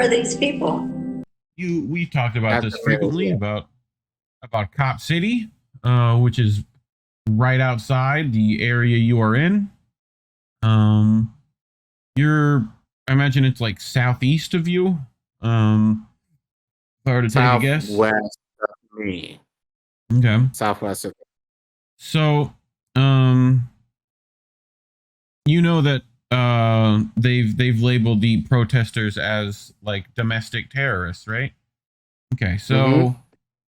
are these people? We've talked about this frequently, Yeah. about Cop City, which is right outside the area you are in. I imagine it's like southeast of you. If I were to take a guess. Southwest of me. Okay. Southwest of me. So, you know that they've labeled the protesters as like domestic terrorists, right? Okay, so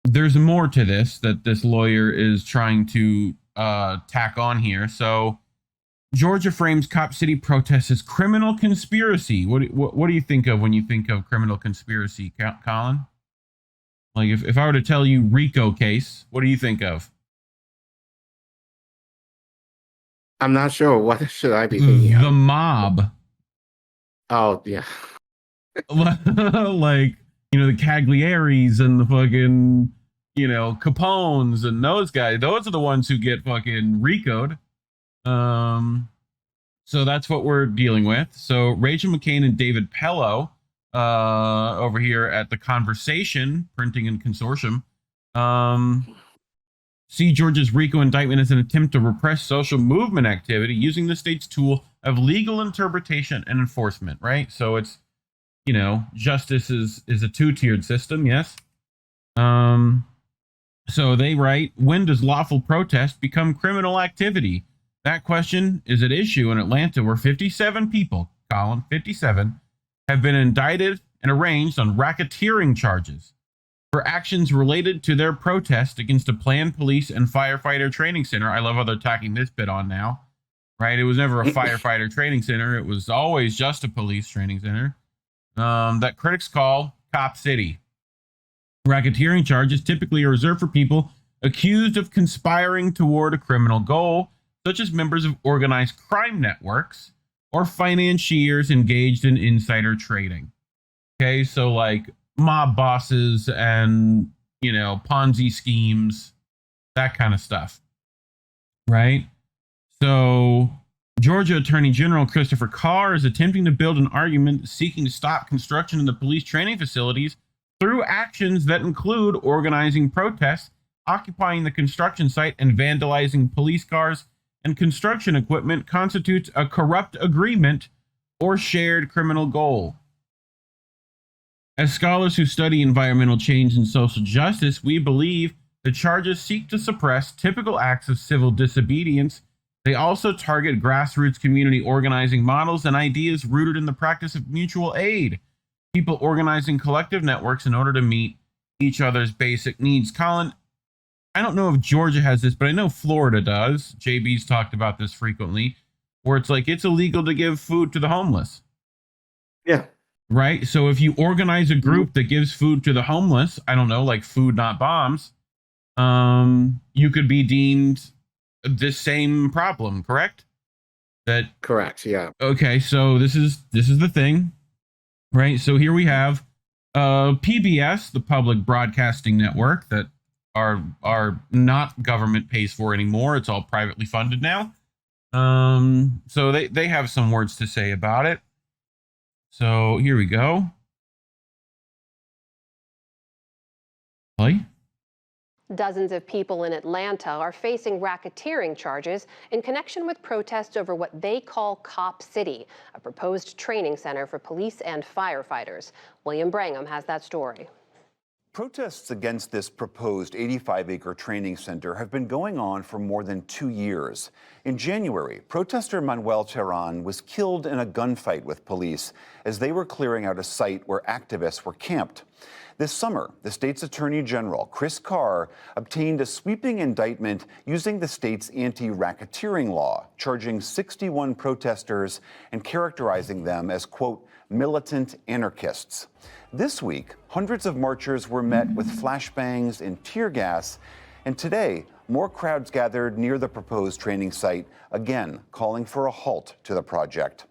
there's more to this that this lawyer is trying to tack on here. So Georgia frames Cop City protests as criminal conspiracy. What do you think of when you think of criminal conspiracy, Collin? Like if I were to tell you RICO case, what do you think of? I'm not sure. What should I be thinking The of? mob. Oh, yeah. Like, the Caglieris and the fucking, Capones and those guys. Those are the ones who get fucking RICO'd. So that's what we're dealing with. So Rachel McKane and David Pellow, over here at the Conversation Printing and Consortium, see Georgia's RICO indictment as an attempt to repress social movement activity using the state's tool of legal interpretation and enforcement, right? So it's, justice is a two-tiered system, yes? So they write, when does lawful protest become criminal activity? That question is at issue in Atlanta, where 57 people, Collin, 57, have been indicted and arraigned on racketeering charges for actions related to their protest against a planned police and firefighter training center. I love how they're tacking this bit on now, right? It was never a firefighter training center. It was always just a police training center that critics call Cop City. Racketeering charges typically are reserved for people accused of conspiring toward a criminal goal, such as members of organized crime networks or financiers engaged in insider trading. Okay, so like mob bosses and, Ponzi schemes, that kind of stuff, right? So Georgia Attorney General Christopher Carr is attempting to build an argument seeking to stop construction of the police training facilities through actions that include organizing protests, occupying the construction site, and vandalizing police cars and construction equipment constitutes a corrupt agreement or shared criminal goal. As scholars who study environmental change and social justice, we believe the charges seek to suppress typical acts of civil disobedience. They also target grassroots community organizing models and ideas rooted in the practice of mutual aid, people organizing collective networks in order to meet each other's basic needs. Collin, I don't know if Georgia has this, but I know Florida does. JB's talked about this frequently, where it's like it's illegal to give food to the homeless. Yeah. Right? So if you organize a group that gives food to the homeless, I don't know, like Food Not Bombs, you could be deemed the same problem, correct? Correct, yeah. Okay, so this is the thing, right? So here we have PBS, the public broadcasting network that are not government pays for anymore. It's all privately funded now. So they have some words to say about it. So here we go. Play. Dozens of people in Atlanta are facing racketeering charges in connection with protests over what they call Cop City, a proposed training center for police and firefighters. William Brangham has that story. Protests against this proposed 85-acre training center have been going on for more than 2 years. In January, protester Manuel Terran was killed in a gunfight with police as they were clearing out a site where activists were camped. This summer, the state's Attorney General, Chris Carr, obtained a sweeping indictment using the state's anti-racketeering law, charging 61 protesters and characterizing them as, quote, militant anarchists. This week, hundreds of marchers were met with flashbangs and tear gas, and today, more crowds gathered near the proposed training site, again calling for a halt to the project.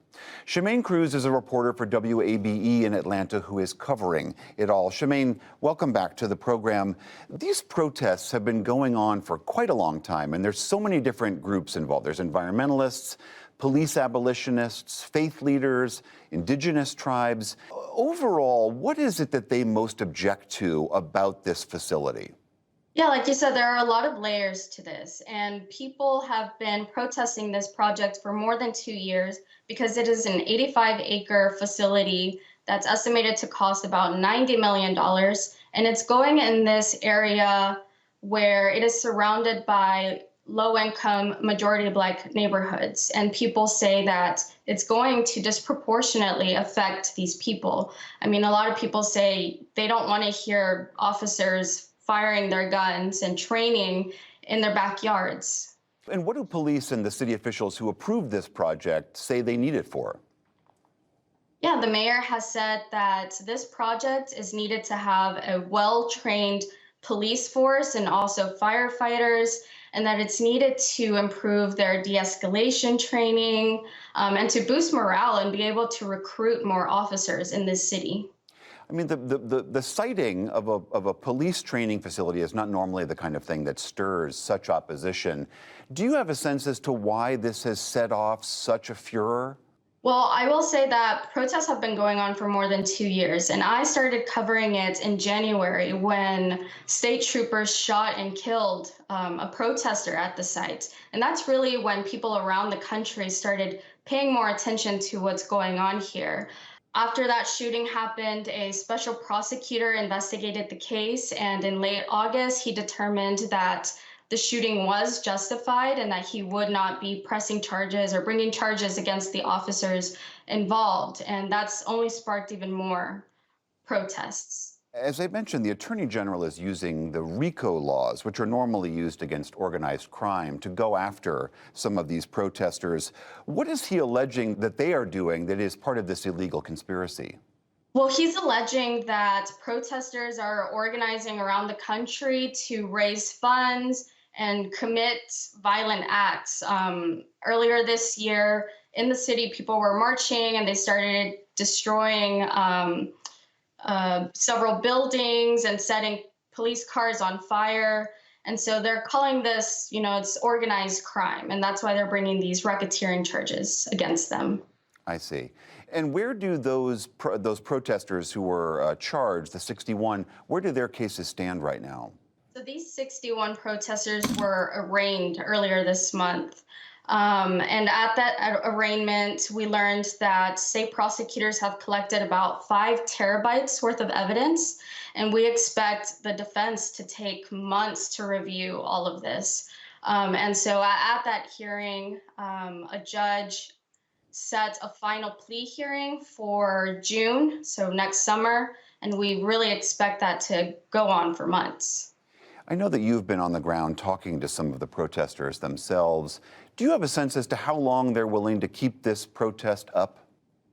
Shemaine Cruz is a reporter for WABE in Atlanta who is covering it all. Shemaine, welcome back to the program. These protests have been going on for quite a long time, and there's so many different groups involved. There's environmentalists, police abolitionists, faith leaders, indigenous tribes. Overall, what is it that they most object to about this facility? Yeah, like you said, there are a lot of layers to this, and people have been protesting this project for more than 2 years because it is an 85-acre facility that's estimated to cost about $90 million, and it's going in this area where it is surrounded by low-income, majority Black neighborhoods, and people say that it's going to disproportionately affect these people. I mean, a lot of people say they don't want to hear officers firing their guns and training in their backyards. And what do police and the city officials who approved this project say they need it for? Yeah, the mayor has said that this project is needed to have a well-trained police force and also firefighters, and that it's needed to improve their de-escalation training and to boost morale and be able to recruit more officers in this city. I mean, the siting of a police training facility is not normally the kind of thing that stirs such opposition. Do you have a sense as to why this has set off such a furor? Well, I will say that protests have been going on for more than 2 years, and I started covering it in January when state troopers shot and killed a protester at the site. And that's really when people around the country started paying more attention to what's going on here. After that shooting happened, a special prosecutor investigated the case, and in late August, he determined that the shooting was justified and that he would not be pressing charges or bringing charges against the officers involved. And that's only sparked even more protests. As I mentioned, the Attorney General is using the RICO laws, which are normally used against organized crime, to go after some of these protesters. What is he alleging that they are doing that is part of this illegal conspiracy? Well, he's alleging that protesters are organizing around the country to raise funds and commit violent acts. Earlier this year in the city, people were marching and they started destroying several buildings and setting police cars on fire. And so they're calling this, it's organized crime. And that's why they're bringing these racketeering charges against them. I see. And where do those protesters who were charged, the 61, where do their cases stand right now? So these 61 protesters were arraigned earlier this month. And at that arraignment, we learned that state prosecutors have collected about 5 terabytes worth of evidence, and we expect the defense to take months to review all of this. And so at that hearing, a judge set a final plea hearing for June, so next summer, and we really expect that to go on for months. I know that you've been on the ground talking to some of the protesters themselves. Do you have a sense as to how long they're willing to keep this protest up?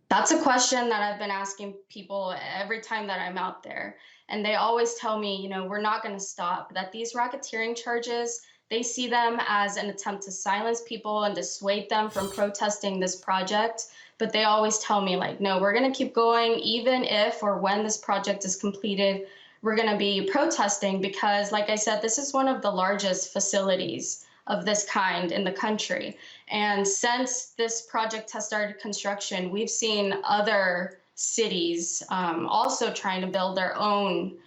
That's a question that I've been asking people every time that I'm out there. And they always tell me, we're not going to stop, that these racketeering charges, they see them as an attempt to silence people and dissuade them from protesting this project. But they always tell me, no, we're going to keep going, even if or when this project is completed, we're going to be protesting because, like I said, this is one of the largest facilities of this kind in the country. And since this project has started construction, we've seen other cities also trying to build their own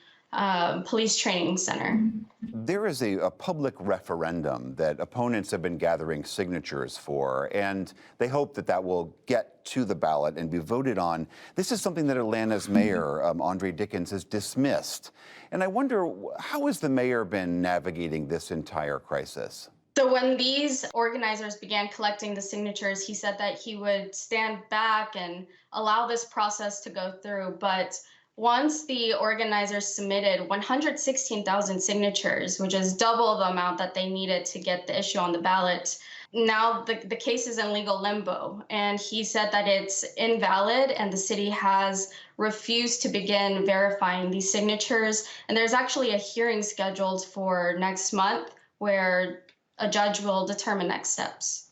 police training center. There is a public referendum that opponents have been gathering signatures for, and they hope that that will get to the ballot and be voted on. This is something that Atlanta's mayor, Andre Dickens, has dismissed. And I wonder, how has the mayor been navigating this entire crisis? So when these organizers began collecting the signatures, he said that he would stand back and allow this process to go through. But once the organizers submitted 116,000 signatures, which is double the amount that they needed to get the issue on the ballot, now the case is in legal limbo. And he said that it's invalid and the city has refused to begin verifying these signatures. And there's actually a hearing scheduled for next month where a judge will determine next steps.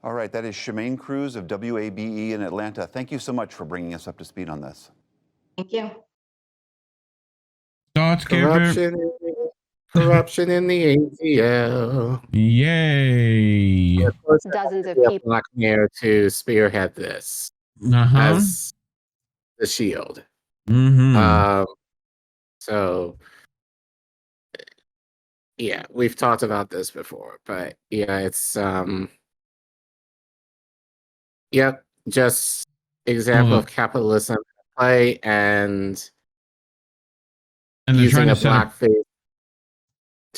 All right, that is Shemaine Cruz of WABE in Atlanta. Thank you so much for bringing us up to speed on this. Thank you. Thoughts, Gilbert? Corruption Corruption in the ATL. Yay. Of course, Dozens of we have people. Black Mayor to spearhead this Uh-huh. as the shield. Mm-hmm. So yeah, we've talked about this before, but yeah, it's yep, just example Well, of capitalism at play and and they're using trying a to set a blackface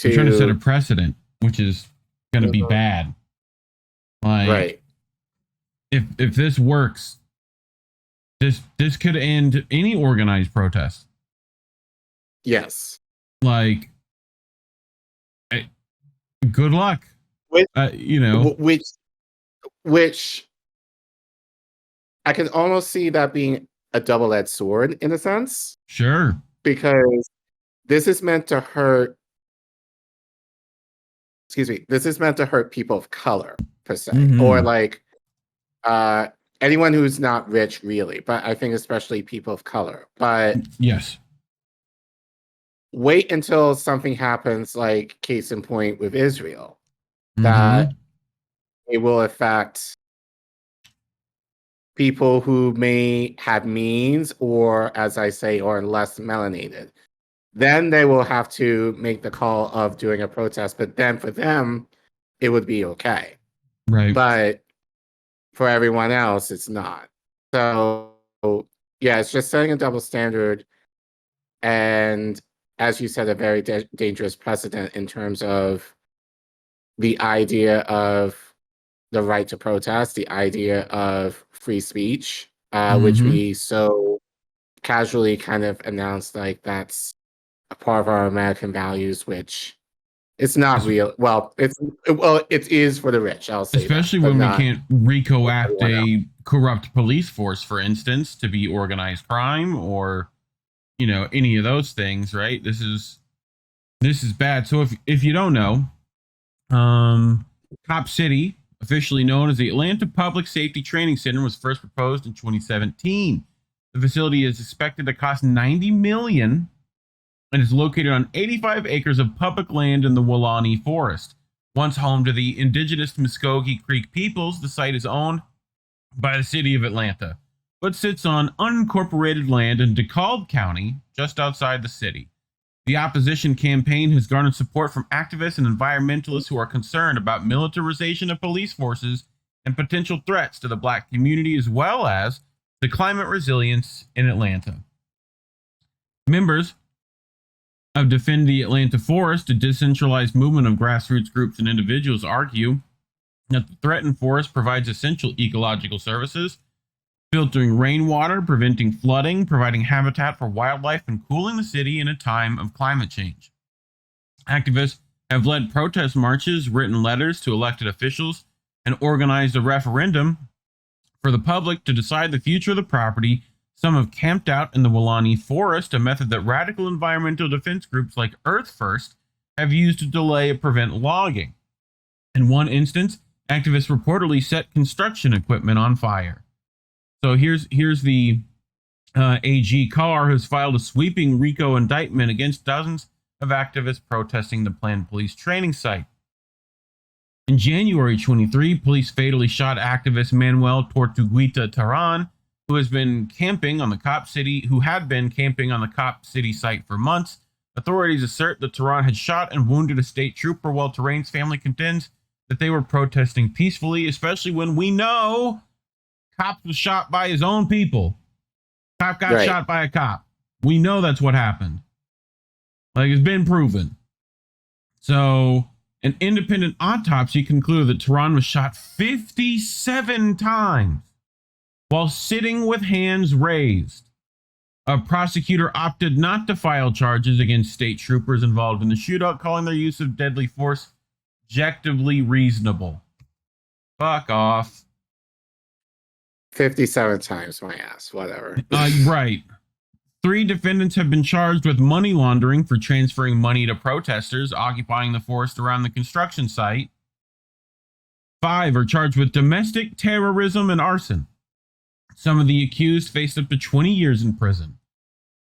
they're trying to set a to precedent, which is going to be Mhm. bad. Like, right. if this works, this could end any organized protest. Yes. Like, good luck. Which, You know, which I can almost see that being a double-edged sword in a sense, sure. because this is meant to hurt. Excuse me. This is meant to hurt people of color per se, or Mhm. like anyone who's not rich, really. But I think especially people of color. But Yes. wait until something happens, like case in point with Israel, Mhm. that it will affect people who may have means, or as I say, or less melanated. Then they will have to make the call of doing a protest. But then for them, it would be okay. Right. But for everyone else, it's not. So yeah, it's just setting a double standard, and as you said, a very dangerous precedent in terms of the idea of the right to protest, the idea of free speech, which Mhm. we so casually kind of announced like that's a part of our American values, which it's not real. Well, it is for the rich. I'll say that, Especially but when we not can't RICO for act everyone else. a corrupt police force, for instance, to be organized crime or, you know, any of those things, right? This is bad. So if you don't know, Cop City, officially known as the Atlanta Public Safety Training Center, was first proposed in 2017. The facility is expected to cost $90 million and is located on 85 acres of public land in the Weelaunee Forest. Once home to the indigenous Muskogee Creek peoples, the site is owned by the city of Atlanta, but sits on unincorporated land in DeKalb County, just outside the city. The opposition campaign has garnered support from activists and environmentalists who are concerned about militarization of police forces and potential threats to the Black community, as well as the climate resilience in Atlanta. Members of Defend the Atlanta Forest, a decentralized movement of grassroots groups and individuals, argue that the threatened forest provides essential ecological services, filtering rainwater, preventing flooding, providing habitat for wildlife, and cooling the city in a time of climate change. Activists have led protest marches, written letters to elected officials, and organized a referendum for the public to decide the future of the property. Some have camped out in the Weelaunee Forest, a method that radical environmental defense groups like Earth First have used to delay or prevent logging. In one instance, activists reportedly set construction equipment on fire. So here's the AG Carr has filed a sweeping RICO indictment against dozens of activists protesting the planned police training site. In January 23, police fatally shot activist Manuel Tortuguita Terran, who had been camping on the Cop City site for months. Authorities assert that Terran had shot and wounded a state trooper, while Terran's family contends that they were protesting peacefully, especially when we know Cop was shot by his own people. Cop got shot by a cop. We know that's what happened. Like, it's been proven. So, an independent autopsy concluded that Terran was shot 57 times while sitting with hands raised. A prosecutor opted not to file charges against state troopers involved in the shootout, calling their use of deadly force objectively reasonable. Fuck off. 57 times my ass, whatever. Right. 3 defendants have been charged with money laundering for transferring money to protesters occupying the forest around the construction site. 5 are charged with domestic terrorism and arson. Some of the accused faced up to 20 years in prison.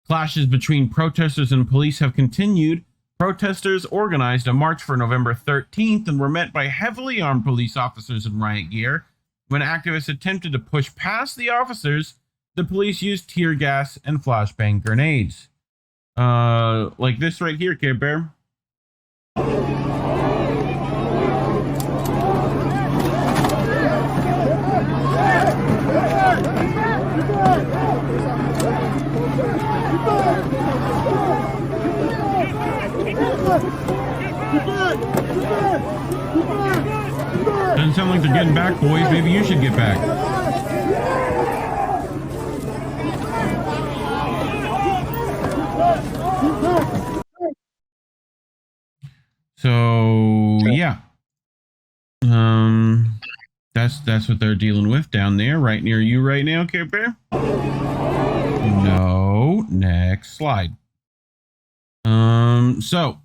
Clashes between protesters and police have continued, Protesters organized a march for November 13th and were met by heavily armed police officers in riot gear. When activists attempted to push past the officers, the police used tear gas and flashbang grenades. Like this right here, Care Bear. Doesn't sound like they're getting back, boys. Maybe you should get back. So yeah, that's what they're dealing with down there, right near you right now, Care Bear. No, next slide. So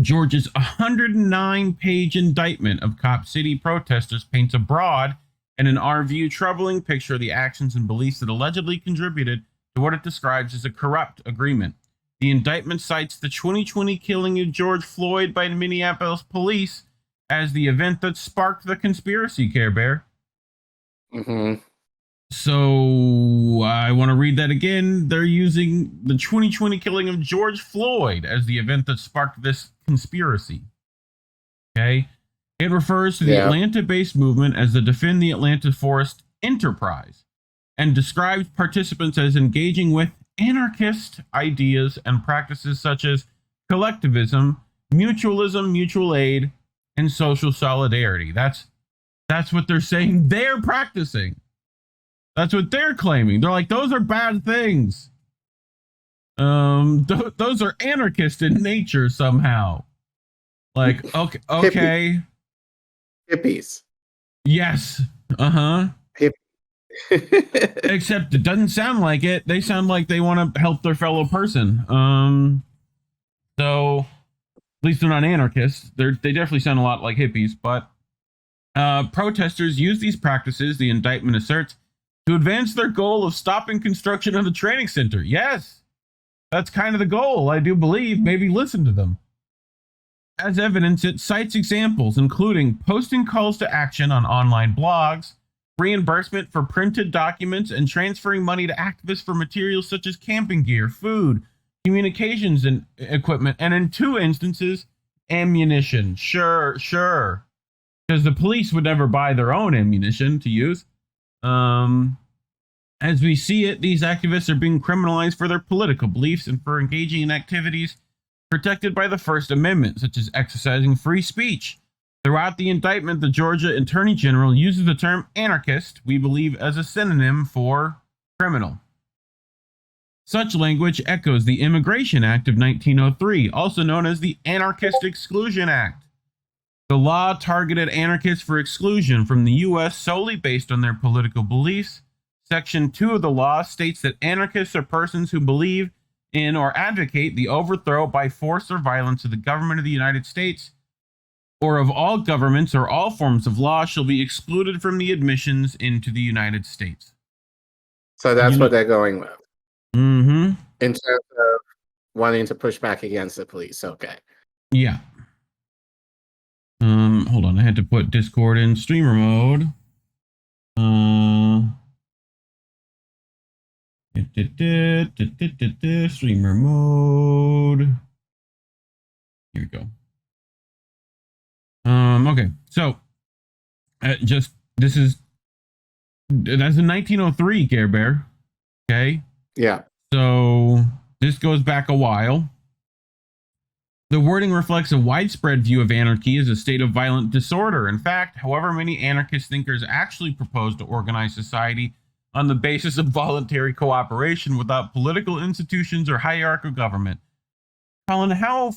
Georgia's 109-page indictment of Cop City protesters paints a broad and, in our view, troubling picture of the actions and beliefs that allegedly contributed to what it describes as a corrupt agreement. The indictment cites the 2020 killing of George Floyd by the Minneapolis police as the event that sparked the conspiracy, Care Bear. Mm-hmm. So I want to read that again. They're using the 2020 killing of George Floyd as the event that sparked this conspiracy. Okay. It refers to the Atlanta-based movement as the Defend the Atlanta Forest Enterprise and describes participants as engaging with anarchist ideas and practices such as collectivism, mutualism, mutual aid, and social solidarity. That's what they're saying they're practicing. That's what they're claiming. They're like, those are bad things. Those are anarchist in nature somehow. Like, okay. Hippies. Yes. Uh-huh. Except it doesn't sound like it. They sound like they want to help their fellow person. So at least they're not anarchists. They definitely sound a lot like hippies, but protesters use these practices, the indictment asserts, to advance their goal of stopping construction of the training center. Yes, that's kind of the goal, I do believe. Maybe listen to them. As evidence, it cites examples, including posting calls to action on online blogs, reimbursement for printed documents, and transferring money to activists for materials such as camping gear, food, communications and equipment, and in 2 instances, ammunition. Sure. Because the police would never buy their own ammunition to use. As we see it, these activists are being criminalized for their political beliefs and for engaging in activities protected by the First Amendment, such as exercising free speech. Throughout the indictment, the Georgia Attorney General uses the term anarchist, we believe, as a synonym for criminal. Such language echoes the Immigration Act of 1903, also known as the Anarchist Exclusion Act. The law targeted anarchists for exclusion from the U.S. solely based on their political beliefs. Section 2 of the law states that anarchists are persons who believe in or advocate the overthrow by force or violence of the government of the United States or of all governments or all forms of law shall be excluded from the admissions into the United States. So that's what they're going with. Mm-hmm. In terms of wanting to push back against the police. Okay. Yeah. Hold on. I had to put Discord in streamer mode. Streamer mode. Here we go. Okay. So, that's in 1903, Care Bear. Okay. Yeah. So this goes back a while. The wording reflects a widespread view of anarchy as a state of violent disorder. In fact, however many anarchist thinkers actually propose to organize society on the basis of voluntary cooperation without political institutions or hierarchical government. Collin, how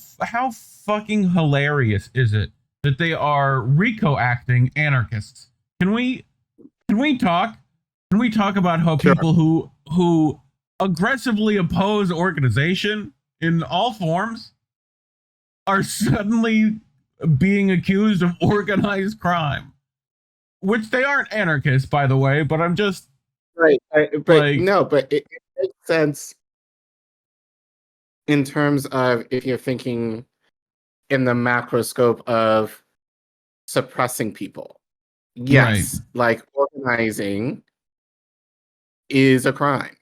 fucking hilarious is it that they are RICO-acting anarchists? Can we talk about how people who aggressively oppose organization in all forms are suddenly being accused of organized crime, which they aren't anarchists, by the way, but I'm just right. But it makes sense. in terms of if you're thinking in the macro scope of suppressing people, yes, like organizing is a crime.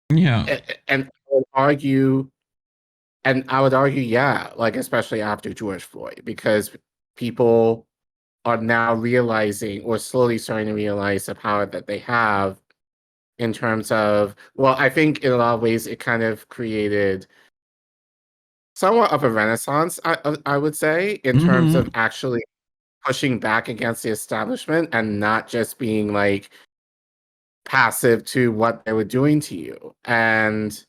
Yeah. And I would argue, yeah, like especially after George Floyd, because people are now realizing or slowly starting to realize the power that they have in terms of, well, I think in a lot of ways it kind of created somewhat of a renaissance, I would say, in terms of actually pushing back against the establishment and not just being like passive to what they were doing to you. And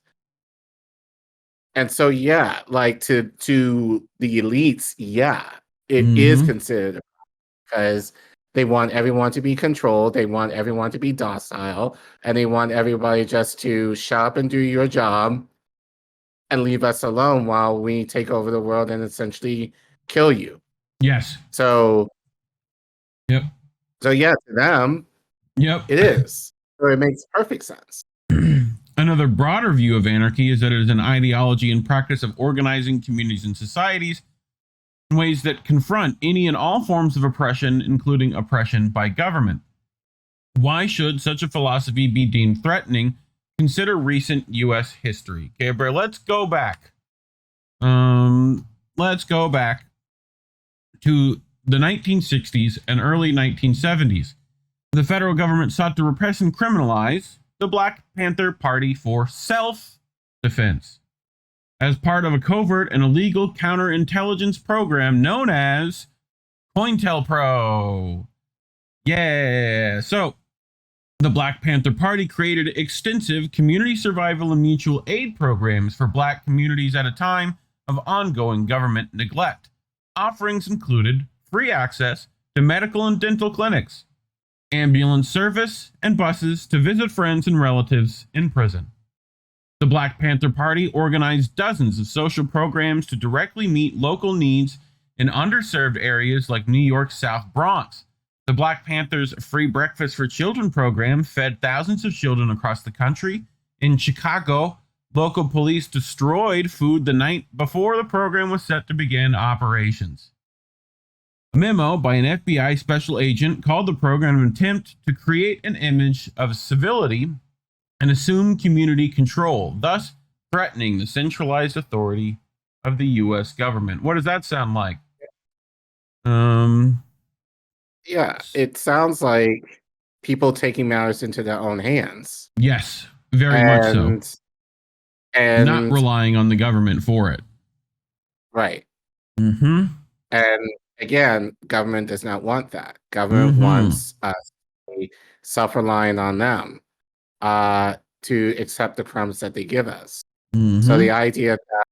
so yeah, like to the elites, yeah, it is considered, because they want everyone to be controlled, they want everyone to be docile, and they want everybody just to shut up and do your job and leave us alone while we take over the world and essentially kill you. Yes. So Yep. So yeah, to them, Yep. it is. So it makes perfect sense. Another broader view of anarchy is that it is an ideology and practice of organizing communities and societies in ways that confront any and all forms of oppression, including oppression by government. Why should such a philosophy be deemed threatening? Consider recent U.S. history. Okay, Bray, let's go back. Let's go back to the 1960s and early 1970s. The federal government sought to repress and criminalize the Black Panther Party for self-defense as part of a covert and illegal counterintelligence program known as COINTELPRO. Yeah, so the Black Panther Party created extensive community survival and mutual aid programs for Black communities at a time of ongoing government neglect. Offerings included free access to medical and dental clinics, ambulance service, and buses to visit friends and relatives in prison. The Black Panther Party organized dozens of social programs to directly meet local needs in underserved areas like New York's South Bronx. The Black Panthers' Free Breakfast for Children program fed thousands of children across the country. In Chicago, local police destroyed food the night before the program was set to begin operations. A memo by an FBI special agent called the program an attempt to create an image of civility and assume community control, thus threatening the centralized authority of the U.S. government. What does that sound like? Yeah, it sounds like people taking matters into their own hands. Yes, very much so. And not relying on the government for it. Right. Mm-hmm. And again, government does not want that. Government wants us to be self-reliant on them to accept the crumbs that they give us. So the idea that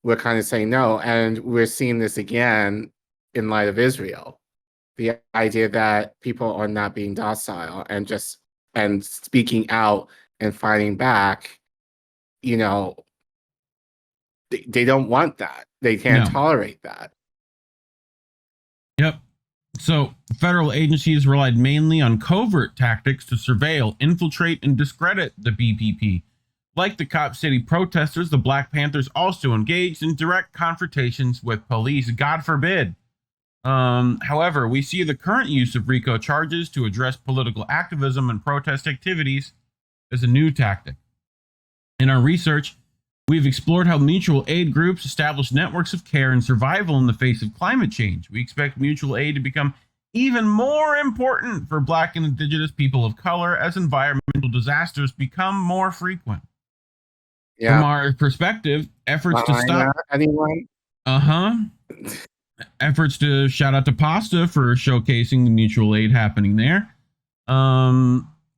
we're kind of saying no, and we're seeing this again in light of Israel, the idea that people are not being docile and speaking out and fighting back, you know, they don't want that. They can't tolerate that. Yep. So federal agencies relied mainly on covert tactics to surveil, infiltrate, and discredit the BPP. Like the Cop City protesters, the Black Panthers also engaged in direct confrontations with police. God forbid. However, we see the current use of RICO charges to address political activism and protest activities as a new tactic. In our research, we've explored how mutual aid groups establish networks of care and survival in the face of climate change. We expect mutual aid to become even more important for Black and Indigenous people of color as environmental disasters become more frequent. Yeah. From our perspective, efforts to stop anyone. Efforts to shout out to Pasta for showcasing the mutual aid happening there.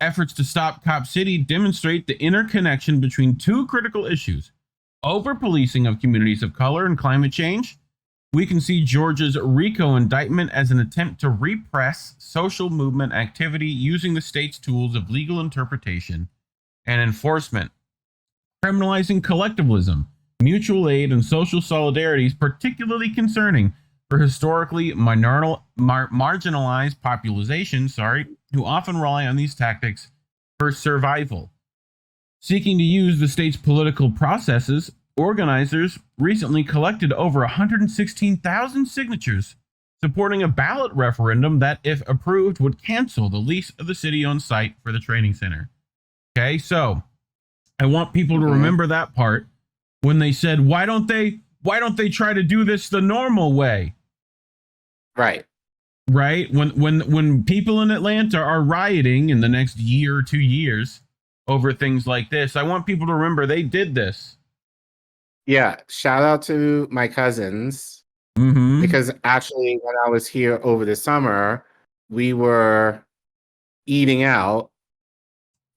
Efforts to stop Cop City demonstrate the interconnection between two critical issues: over-policing of communities of color and climate change. We can see Georgia's RICO indictment as an attempt to repress social movement activity using the state's tools of legal interpretation and enforcement. Criminalizing collectivism, mutual aid, and social solidarity is particularly concerning for historically marginalized populations, who often rely on these tactics for survival. Seeking to use the state's political processes Organizers recently collected over 116,000 signatures supporting a ballot referendum that, if approved, would cancel the lease of the city-owned site for the training center. Okay, so I want people to remember that part when they said, why don't they try to do this the normal way? Right. Right? When people in Atlanta are rioting in the next year or 2 years over things like this, I want people to remember they did this. Yeah. Shout out to my cousins. Because actually, when I was here over the summer, we were eating out.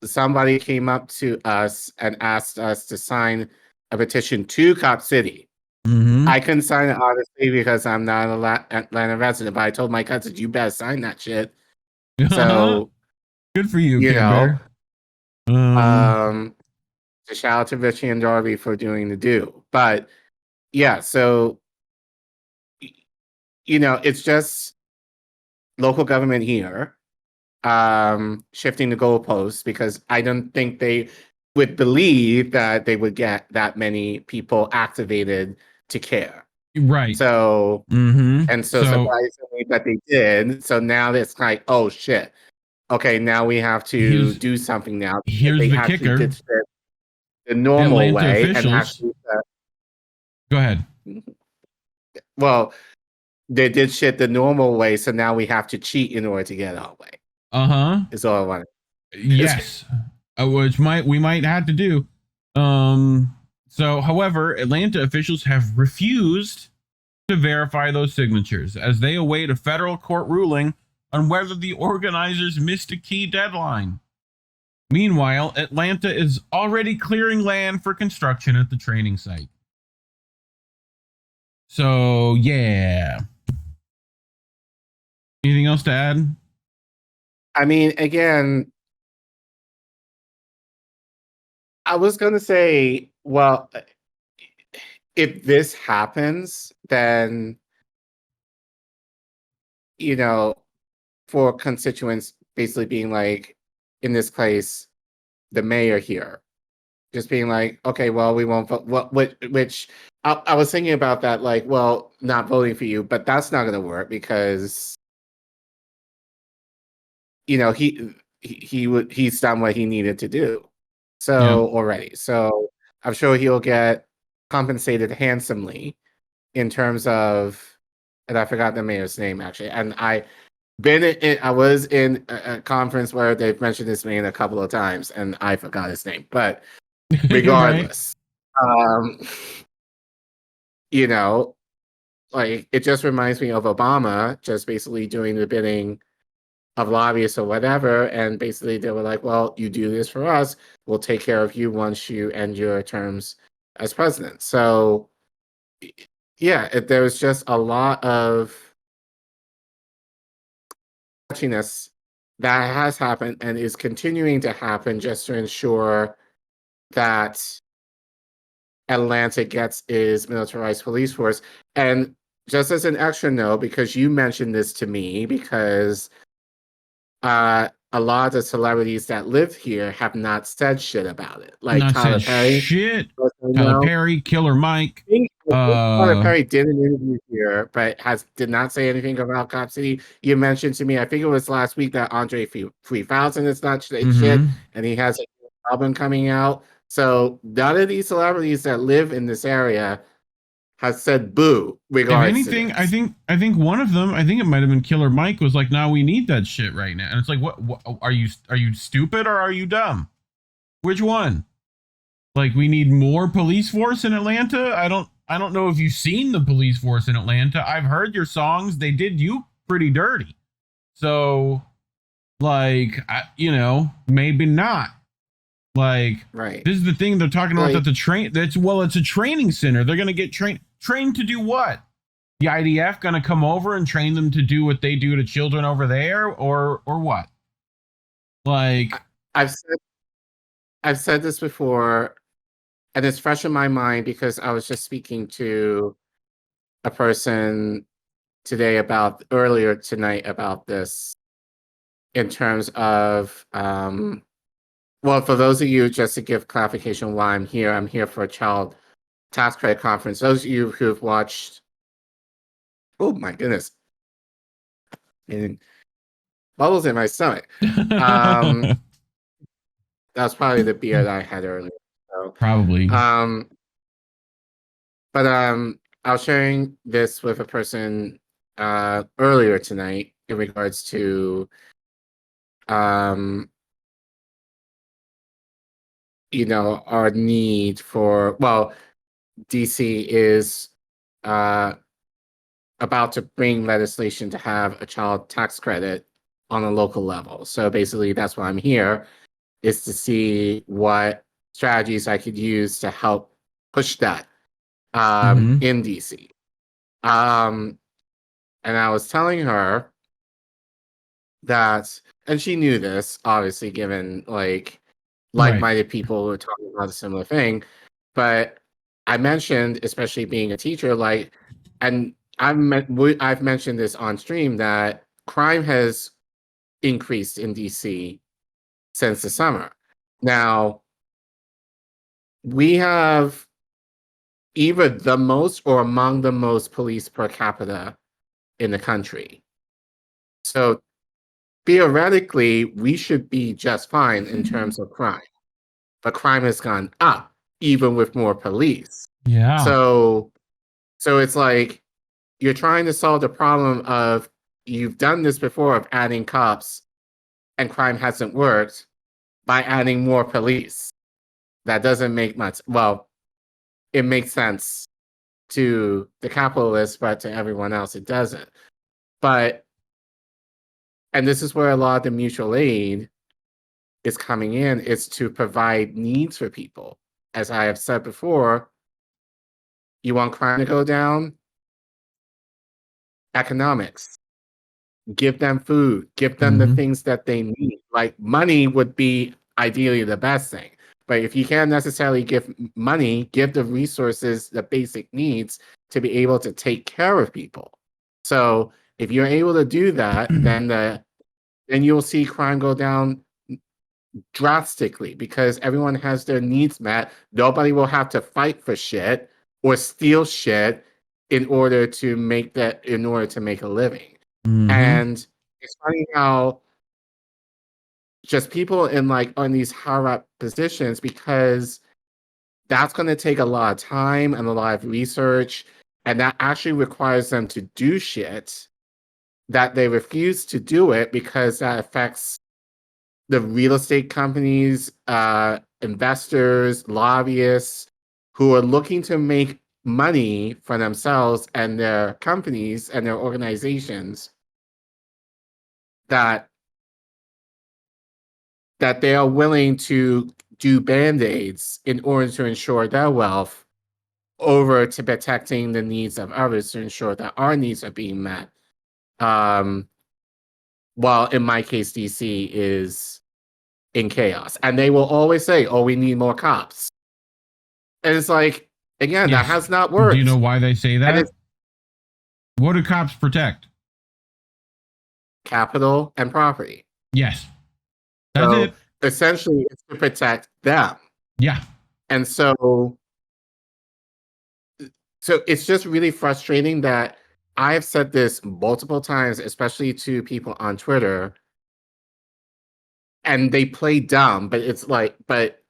Somebody came up to us and asked us to sign a petition to Cop City. I couldn't sign it obviously because I'm not an Atlanta resident, but I told my cousins, you better sign that shit. So good for you, you Kid know, Bear. so shout out to Richie and Darby for doing the do. But yeah, so you know, it's just local government here shifting the goalposts because I don't think they would believe that they would get that many people activated to care. Right. So and so surprisingly that they did. So now it's like, oh shit. Okay, now we have to do something now. Here's they the actually kicker. did shit the normal Atlanta way officials, and actually go ahead. Well, they did shit the normal way, so now we have to cheat in order to get our way. Is all I want. Yes, which we might have to do. So, however, Atlanta officials have refused to verify those signatures as they await a federal court ruling on whether the organizers missed a key deadline. Meanwhile, Atlanta is already clearing land for construction at the training site. So, yeah. Anything else to add? I mean, again, I was going to say, well, if this happens, then, you know, for constituents basically being like, in this case, the mayor here, just being like, okay, well, we won't vote. Which I was thinking about that, like, well, not voting for you, but that's not going to work because, you know, he's done what he needed to do. So already, so I'm sure he'll get compensated handsomely in terms of, and I forgot the mayor's name actually. And I was in a conference where they've mentioned this man a couple of times, and I forgot his name. But regardless, you know, like it just reminds me of Obama just basically doing the bidding of lobbyists or whatever, and basically they were like, well, you do this for us, we'll take care of you once you end your terms as president. So yeah, there was just a lot of touchiness that has happened and is continuing to happen just to ensure that Atlanta gets its militarized police force. And just as an extra note, because you mentioned this to me, because a lot of the celebrities that live here have not said shit about it. Like not Tyler said Perry. Shit. Tyler Perry, Killer Mike. Tyler Perry did an interview here, but did not say anything about Cop City. You mentioned to me, I think it was last week, that Andre 3000 is not shit, and he has an album coming out. So none of these celebrities that live in this area has said boo. If anything, I think one of them, I think it might have been Killer Mike, was like, "No, we need that shit right now." And it's like, what are you stupid or are you dumb? Which one? Like, we need more police force in Atlanta? I don't know if you've seen the police force in Atlanta. I've heard your songs. They did you pretty dirty. So, like, maybe not. Like, this is the thing they're talking about, that it's a training center. They're going to get trained to do what? The IDF going to come over and train them to do what they do to children over there, or what? Like, I've said this before, and it's fresh in my mind because I was just speaking to a person earlier tonight about this, in terms of well, for those of you, just to give clarification why I'm here for a child tax credit conference. Those of you who've watched, oh my goodness, and bubbles in my stomach. That's probably the beer that I had earlier. So, Probably. But I was sharing this with a person earlier tonight in regards to our need for, well, DC is about to bring legislation to have a child tax credit on a local level. So basically that's why I'm here, is to see what strategies I could use to help push that in DC. And I was telling her that, and she knew this, obviously, given like-minded people who were talking about a similar thing. But I mentioned, especially being a teacher, and I've mentioned this on stream, that crime has increased in DC since the summer. Now, we have either the most or among the most police per capita in the country. So theoretically, we should be just fine in terms of crime. But crime has gone up, even with more police. Yeah. So it's like you're trying to solve the problem of, you've done this before, of adding cops, and crime hasn't worked, by adding more police. That doesn't make much. Well, it makes sense to the capitalists, but to everyone else, it doesn't. And this is where a lot of the mutual aid is coming in, is to provide needs for people. As I have said before, you want crime to go down? Economics. Give them food. Give them the things that they need. Like, money would be ideally the best thing. But if you can't necessarily give money, give the resources, the basic needs, to be able to take care of people. So if you're able to do that, then you'll see crime go down drastically, because everyone has their needs met. Nobody will have to fight for shit or steal shit in order to make a living. And it's funny how just people on these higher up positions, because that's going to take a lot of time and a lot of research, and that actually requires them to do shit that they refuse to do it, because that affects the real estate companies, investors, lobbyists, who are looking to make money for themselves and their companies and their organizations, that they are willing to do band-aids in order to ensure their wealth, over to protecting the needs of others, to ensure that our needs are being met. While in my case, DC is in chaos. And they will always say, oh, we need more cops. And it's like, again, that has not worked. Do you know why they say that? What do cops protect? Capital and property. Yes. That's it. Essentially, it's to protect them. Yeah. And so it's just really frustrating that I've said this multiple times, especially to people on Twitter, and they play dumb, but it's like, but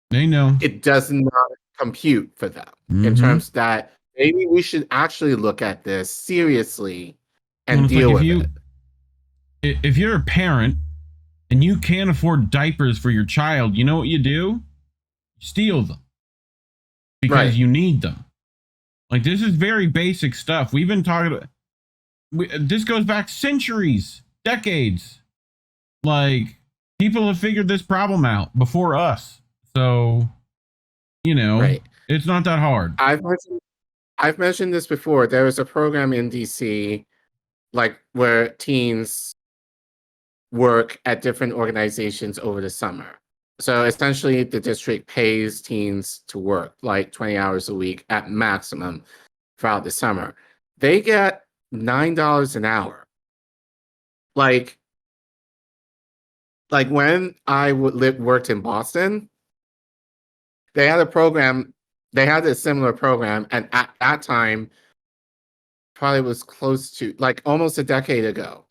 they know it does not compute for them in terms that maybe we should actually look at this seriously and deal with it. If you're a parent and you can't afford diapers for your child, you know what you do? You steal them because you need them. Like, this is very basic stuff. We've been talking about. This goes back centuries, decades. Like, people have figured this problem out before us. So, it's not that hard. I've mentioned this before. There was a program in DC, where teens work at different organizations over the summer. So essentially, the district pays teens to work 20 hours a week at maximum throughout the summer. They get $9 an hour. Like when I worked in Boston, they had a program They had a similar program, and at that time, probably was close to like almost a decade ago.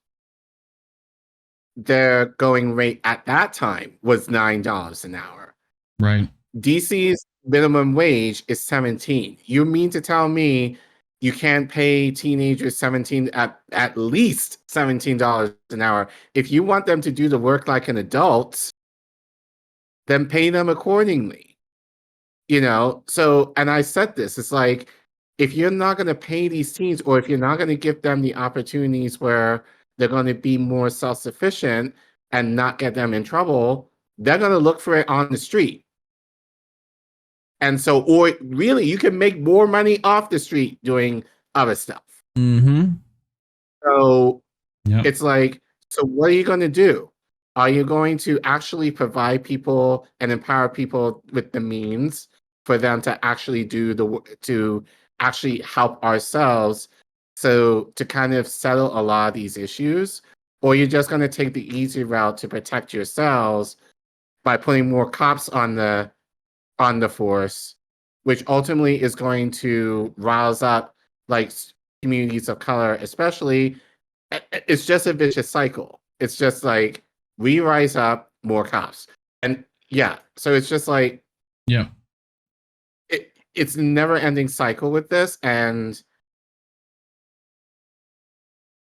Their going rate at that time was $9 an hour. Right. DC's minimum wage is 17. You mean to tell me you can't pay teenagers at least $17 an hour? If you want them to do the work like an adult, then pay them accordingly. You know, so, and I said this, it's like, if you're not going to pay these teens, or if you're not going to give them the opportunities where they're going to be more self-sufficient and not get them in trouble, they're going to look for it on the street. And so, or really, you can make more money off the street doing other stuff. Mm-hmm. So Yep. it's like, so what are you going to do? Are you going to actually provide people and empower people with the means for them to actually to actually help ourselves, so to kind of settle a lot of these issues? Or you're just going to take the easy route to protect yourselves by putting more cops on the force, which ultimately is going to rouse up like communities of color, especially. It's just a vicious cycle. It's just like, we rise up, more cops. And yeah, so it's just like, Yeah. It's a never ending cycle with this. And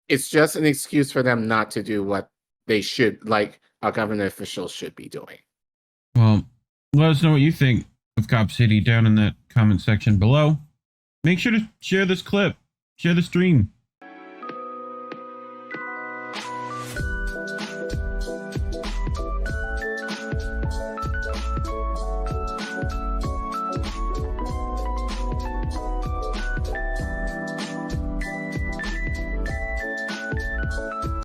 it's just an excuse for them not to do what they should, like our government officials should be doing. Well, let us know what you think of Cop City down in that comment section below. Make sure to share this clip, share the stream.